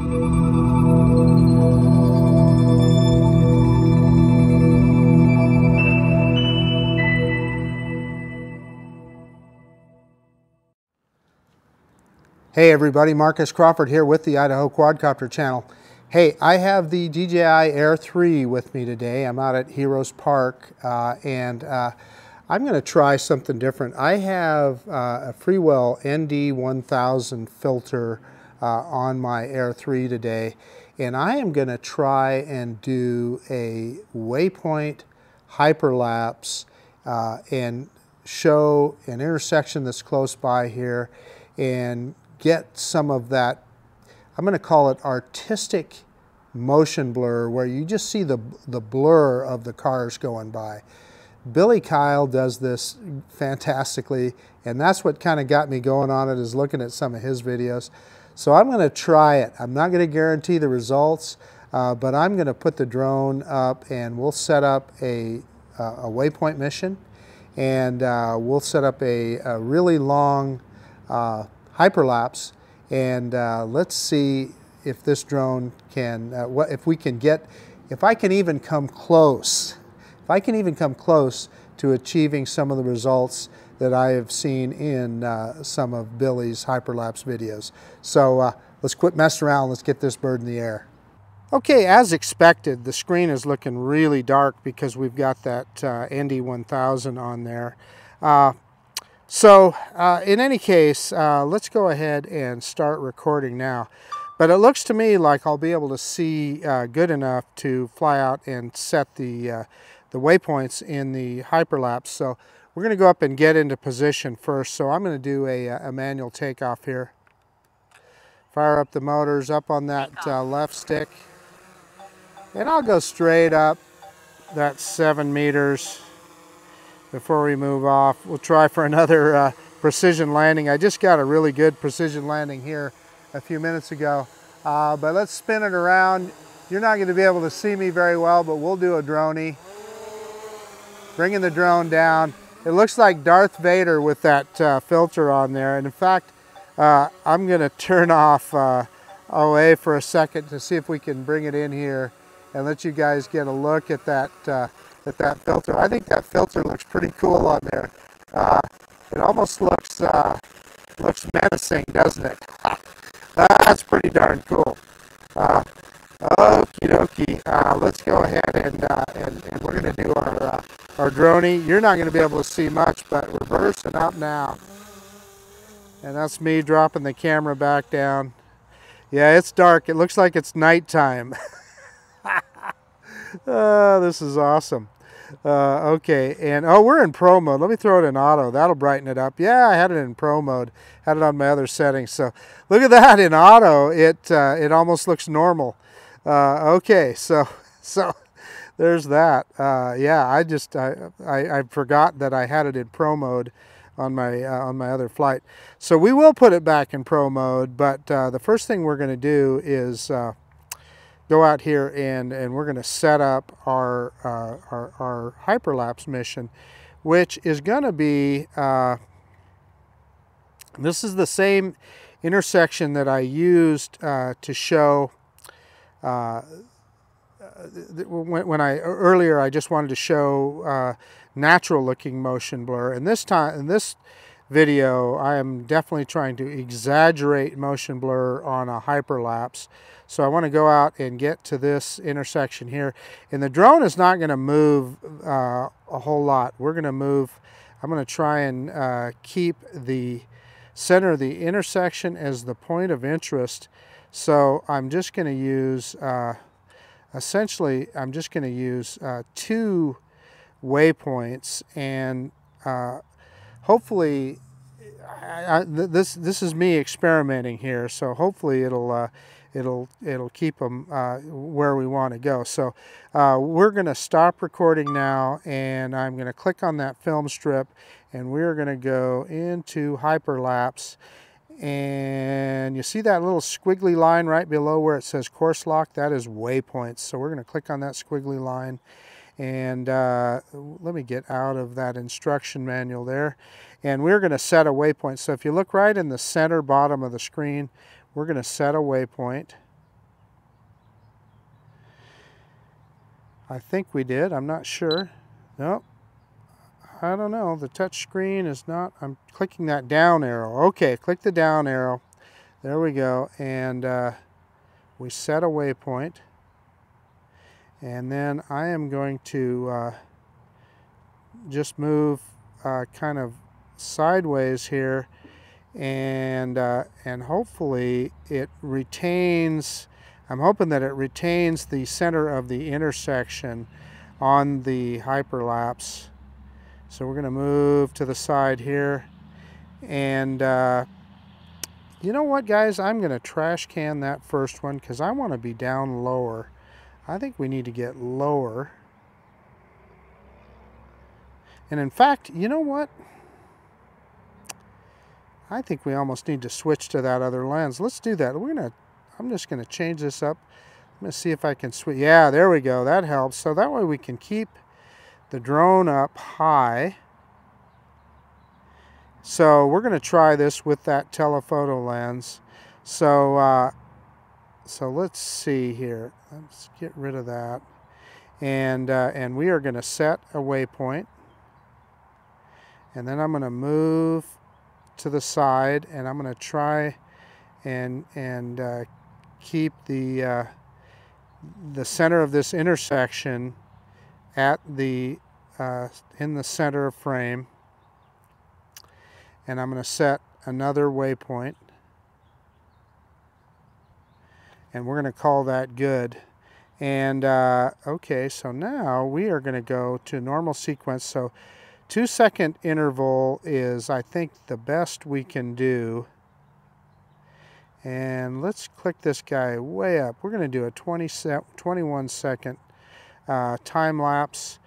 Hey everybody, Marcus Crawford here with the Idaho Quadcopter channel. Hey, I have the DJI Air 3 with me today. I'm out at Heroes Park and I'm going to try something different. I have a Freewell ND1000 filter on my Air 3 today, and I am going to try and do a waypoint hyperlapse and show an intersection that's close by here and get some of that, I'm going to call it artistic motion blur, where you just see the blur of the cars going by. Billy Kyle does this fantastically, and that's what kind of got me going on it, is looking at some of his videos. So I'm going to try it. I'm not going to guarantee the results, but I'm going to put the drone up and we'll set up a waypoint mission, and we'll set up a really long hyperlapse, and let's see if this drone can, if I can even come close to achieving some of the results that I have seen in some of Billy's hyperlapse videos. So let's quit messing around, let's get this bird in the air. Okay, as expected, the screen is looking really dark because we've got that ND1000 on there. In any case, let's go ahead and start recording now. But it looks to me like I'll be able to see good enough to fly out and set the waypoints in the hyperlapse. So we're going to go up and get into position first. So I'm going to do a manual takeoff here. Fire up the motors up on that left stick. And I'll go straight up that 7 meters. Before we move off, we'll try for another precision landing. I just got a really good precision landing here a few minutes ago, but let's spin it around. You're not going to be able to see me very well, but we'll do a droney. Bringing the drone down. It looks like Darth Vader with that filter on there, and in fact, I'm going to turn off OA for a second to see if we can bring it in here and let you guys get a look at that filter. I think that filter looks pretty cool on there. It almost looks menacing, doesn't it? That's pretty darn cool. Okie dokie. Let's go ahead and we're going to do our droney. You're not going to be able to see much, but reversing up now. And that's me dropping the camera back down. Yeah, it's dark. It looks like it's nighttime. This is awesome. Okay, and we're in pro mode. Let me throw it in auto. That'll brighten it up. Yeah, I had it in pro mode. Had it on my other settings. So look at that in auto. It almost looks normal. Okay, so there's that. Yeah, I forgot that I had it in pro mode on my other flight. So we will put it back in pro mode. But the first thing we're going to do is go out here and we're going to set up our hyperlapse mission, which is going to be, this is the same intersection that I used to show earlier I just wanted to show natural looking motion blur, and this time in this video I am definitely trying to exaggerate motion blur on a hyperlapse. So I want to go out and get to this intersection here, and the drone is not going to move a whole lot. We're going to move, I'm going to try and keep the center of the intersection as the point of interest. So I'm just going to use, essentially I'm just going to use 2 waypoints, and hopefully this is me experimenting here, so hopefully it'll keep them where we want to go. So we're going to stop recording now, and I'm going to click on that film strip, and we're going to go into hyperlapse. And you see that little squiggly line right below where it says course lock? That is waypoints. So we're going to click on that squiggly line, and let me get out of that instruction manual there, and we're going to set a waypoint. So if you look right in the center bottom of the screen, we're going to set a waypoint. I think we did. I'm not sure. Nope. I don't know. The touch screen is not. I'm clicking that down arrow. Okay, click the down arrow. There we go. And we set a waypoint. And then I am going to just move kind of sideways here, and hopefully it retains. I'm hoping that it retains the center of the intersection on the hyperlapse. So we're going to move to the side here, and you know what, guys? I'm going to trash can that first one because I want to be down lower. I think we need to get lower. And in fact, you know what? I think we almost need to switch to that other lens. Let's do that. I'm just going to change this up. I'm going to see if I can switch. Yeah, there we go. That helps. So that way we can keep the drone up high. So we're going to try this with that telephoto lens. So let's see here. Let's get rid of that. And we are going to set a waypoint. And then I'm going to move to the side, and I'm going to try and keep the center of this intersection at the in the center of frame. And I'm going to set another waypoint, and we're going to call that good. And okay, so now we are going to go to normal sequence. So 2-second interval is, I think, the best we can do. And let's click this guy way up. We're going to do a 21-second time lapse.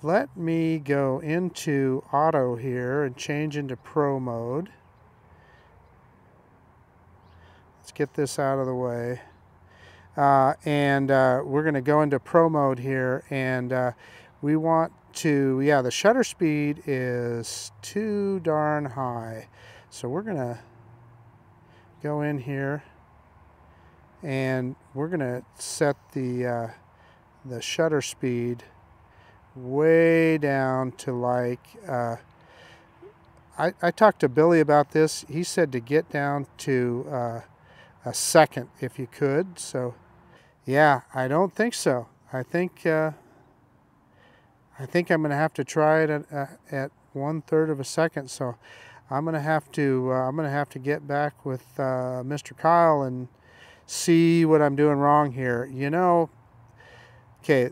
Let me go into auto here and change into pro mode. Let's get this out of the way. We're going to go into pro mode here, and we want to, yeah, the shutter speed is too darn high. So we're going to go in here, and we're going to set the shutter speed way down to like, I talked to Billy about this. He said to get down to a second if you could. So yeah, I don't think so. I think I'm going to have to try it at 1/3 of a second. So I'm going to have to get back with Mr. Kyle and see what I'm doing wrong here. You know, okay,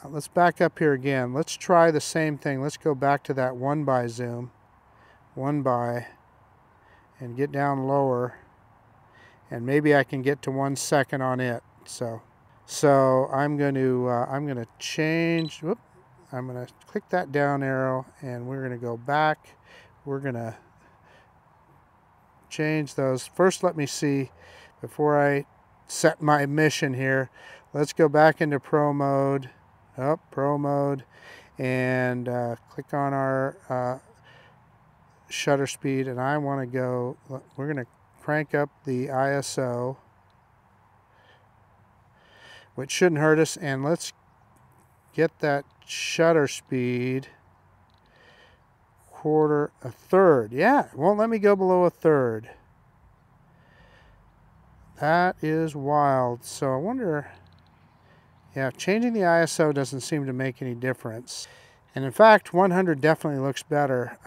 let's back up here again. Let's try the same thing. Let's go back to that 1x zoom, 1x, and get down lower, and maybe I can get to 1 second on it. So I'm going to change. Whoop. I'm going to click that down arrow, and we're going to go back. We're going to change those. First, let me see, before I set my mission here, let's go back into pro mode. Pro mode, and click on our shutter speed, and I want to go, we're going to crank up the ISO, which shouldn't hurt us, and let's get that shutter speed a third. Yeah, it won't let me go below a third. That is wild. So I wonder, yeah, changing the ISO doesn't seem to make any difference. And in fact, 100 definitely looks better.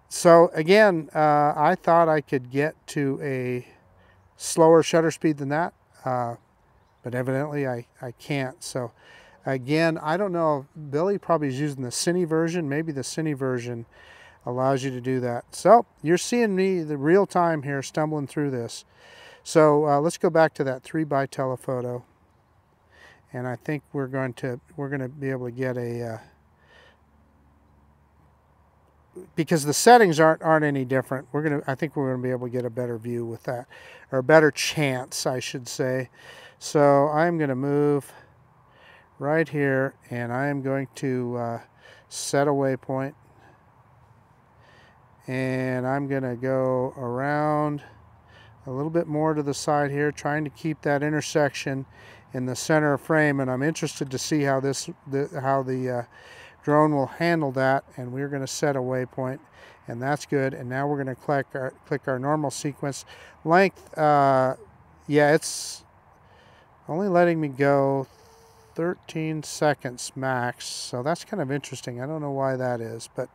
So again, I thought I could get to a slower shutter speed than that, but evidently I can't. So again, I don't know, Billy probably is using the Cine version. Maybe the Cine version allows you to do that. So you're seeing me the real time here stumbling through this. So let's go back to that 3x telephoto. And I think we're going to be able to get a because the settings aren't any different. I think we're gonna be able to get a better view with that, or a better chance, I should say. So I'm gonna move right here, and I am going to set a waypoint, and I'm gonna go around a little bit more to the side here, trying to keep that intersection in the center of frame, and I'm interested to see how the drone will handle that. And we're going to set a waypoint, and that's good. And now we're going to click our normal sequence length. Yeah, it's only letting me go 13 seconds max, so that's kind of interesting. I don't know why that is, but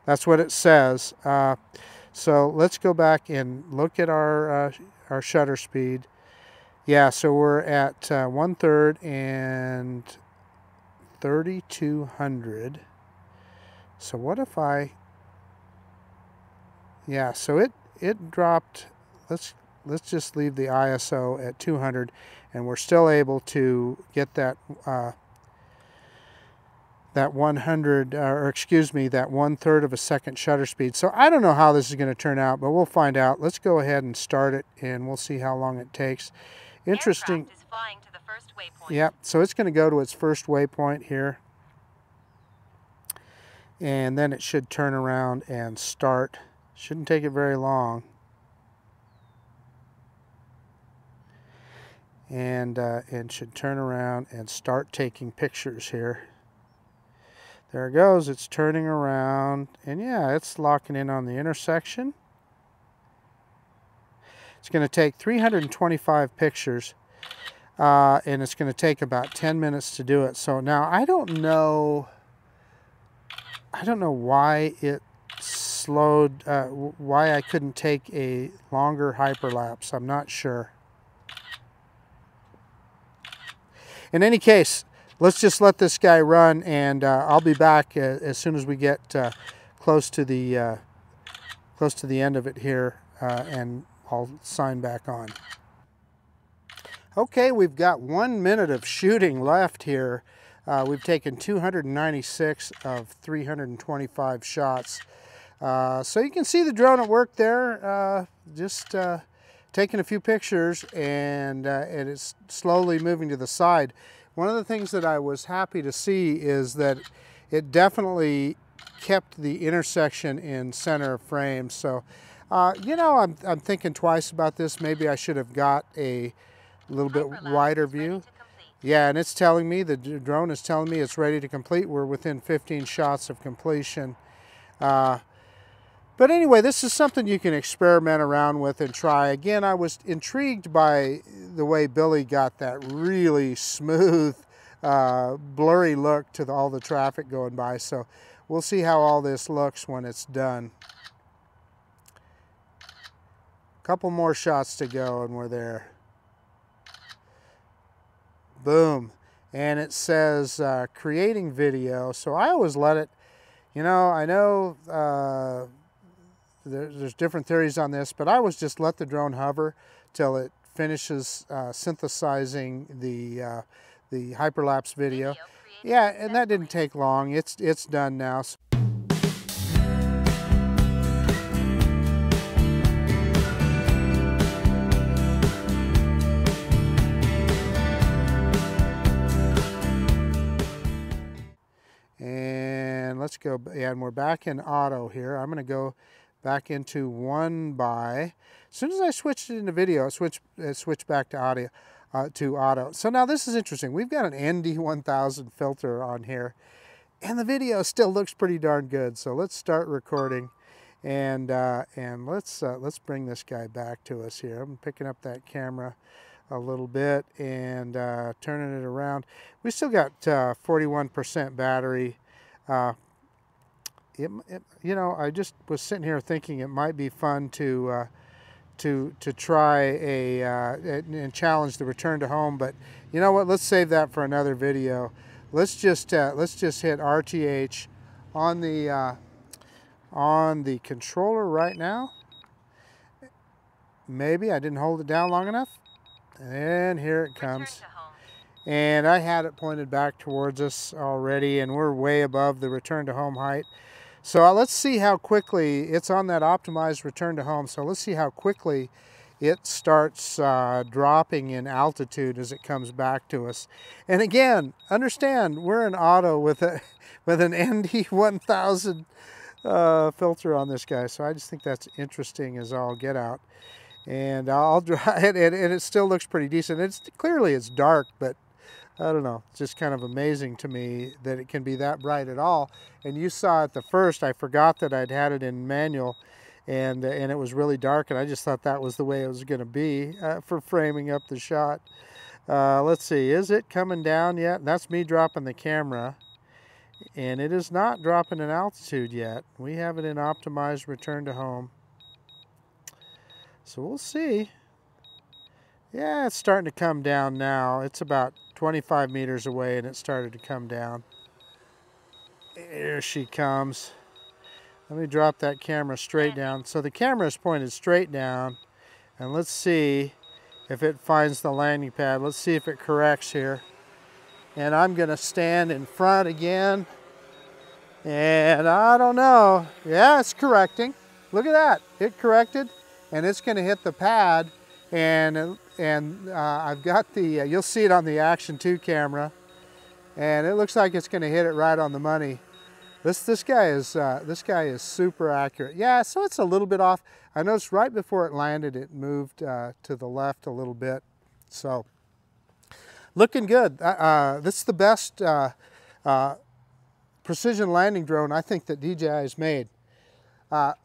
that's what it says. So let's go back and look at our shutter speed. Yeah, so we're at 1/3 and 3200. So what if yeah, so it dropped. Let's just leave the ISO at 200, and we're still able to get that that 100, or excuse me, that 1/3 of a second shutter speed. So I don't know how this is going to turn out, but we'll find out. Let's go ahead and start it, and we'll see how long it takes. Interesting. Aircraft is flying to the first waypoint. Yep, so it's going to go to its first waypoint here, and then it should turn around and start. Shouldn't take it very long. And should turn around and start taking pictures here. There it goes, it's turning around, and yeah, it's locking in on the intersection. It's going to take 325 pictures, and it's going to take about 10 minutes to do it. So now I don't know why it slowed, why I couldn't take a longer hyperlapse. I'm not sure. In any case, let's just let this guy run, and I'll be back as soon as we get close to the end of it here, and I'll sign back on. Okay, we've got 1 minute of shooting left here. We've taken 296 of 325 shots. So you can see the drone at work there, just taking a few pictures, and it's slowly moving to the side. One of the things that I was happy to see is that it definitely kept the intersection in center of frame. So, you know, I'm thinking twice about this. Maybe I should have got a little bit wider view. Yeah, and it's telling me, the drone is telling me it's ready to complete. We're within 15 shots of completion. But anyway, this is something you can experiment around with and try. Again, I was intrigued by the way Billy got that really smooth, blurry look to all the traffic going by. So we'll see how all this looks when it's done. Couple more shots to go and we're there. Boom. And it says creating video. So I always let it, you know, I know there's different theories on this, but I always just let the drone hover till it finishes synthesizing the hyperlapse video. Yeah, and that didn't take long. It's done now. And let's go, and we're back in auto here. I'm going to go back into 1x. As soon as I switched it into video, it switched back to audio, to auto. So now this is interesting. We've got an ND1000 filter on here, and the video still looks pretty darn good. So let's start recording, and let's bring this guy back to us here. I'm picking up that camera a little bit and turning it around. We still got 41% battery. You know, I just was sitting here thinking it might be fun to try and challenge the return to home, but you know what? Let's save that for another video. Let's just hit RTH on the controller right now. Maybe I didn't hold it down long enough, and here it comes. And I had it pointed back towards us already, and we're way above the return to home height. So let's see how quickly it's on that optimized return to home. So let's see how quickly it starts dropping in altitude as it comes back to us. And again, understand we're in auto with an ND1000 filter on this guy. So I just think that's interesting as all get out. And I'll try it, and it still looks pretty decent. It's dark, but I don't know. It's just kind of amazing to me that it can be that bright at all. And you saw it the first. I forgot that I'd had it in manual, and it was really dark, and I just thought that was the way it was going to be for framing up the shot. Let's see. Is it coming down yet? That's me dropping the camera, and it is not dropping in altitude yet. We have it in optimized return to home. So we'll see. Yeah, it's starting to come down now. It's about 25 meters away and it started to come down. Here she comes. Let me drop that camera straight down. So the camera is pointed straight down, and let's see if it finds the landing pad. Let's see if it corrects here. And I'm going to stand in front again. And I don't know. Yeah, it's correcting. Look at that. It corrected. And it's going to hit the pad, and I've got the you'll see it on the Action 2 camera, and it looks like it's going to hit it right on the money. This guy is super accurate. Yeah, so it's a little bit off. I noticed right before it landed, it moved to the left a little bit. So looking good. This is the best precision landing drone I think that DJI has made.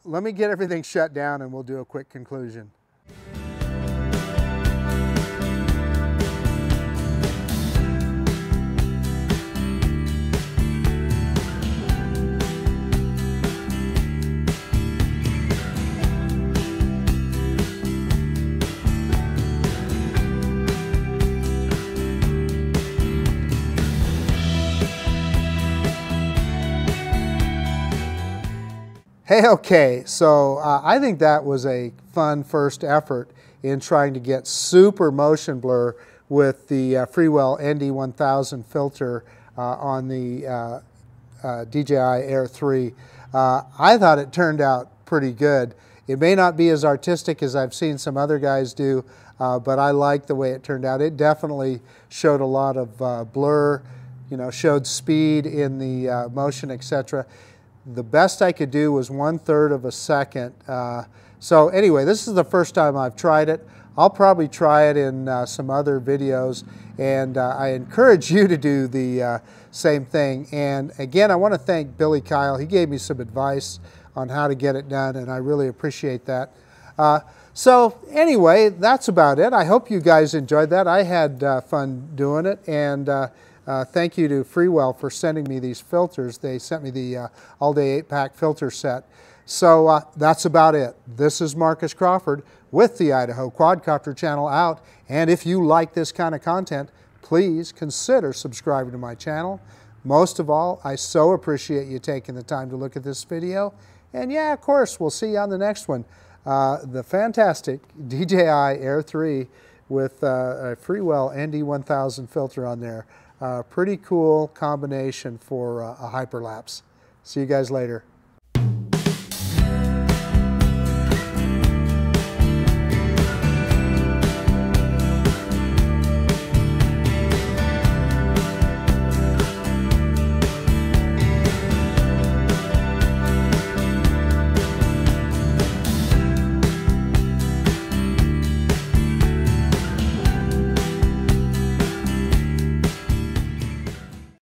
Let me get everything shut down and we'll do a quick conclusion. Hey, okay, so I think that was a fun first effort in trying to get super motion blur with the Freewell ND1000 filter on the DJI Air 3. I thought it turned out pretty good. It may not be as artistic as I've seen some other guys do, but I like the way it turned out. It definitely showed a lot of blur, you know, showed speed in the motion, etc. The best I could do was 1/3 of a second. So anyway, this is the first time I've tried it. I'll probably try it in some other videos, and I encourage you to do the same thing. And again, I want to thank Billy Kyle. He gave me some advice on how to get it done, and I really appreciate that. So anyway, that's about it. I hope you guys enjoyed that. I had fun doing it, and thank you to Freewell for sending me these filters. They sent me the all-day 8-pack filter set. So that's about it. This is Marcus Crawford with the Idaho Quadcopter channel out. And if you like this kind of content, please consider subscribing to my channel. Most of all, I so appreciate you taking the time to look at this video. And yeah, of course, we'll see you on the next one. The fantastic DJI Air 3 with a Freewell ND1000 filter on there. Pretty cool combination for a hyperlapse. See you guys later.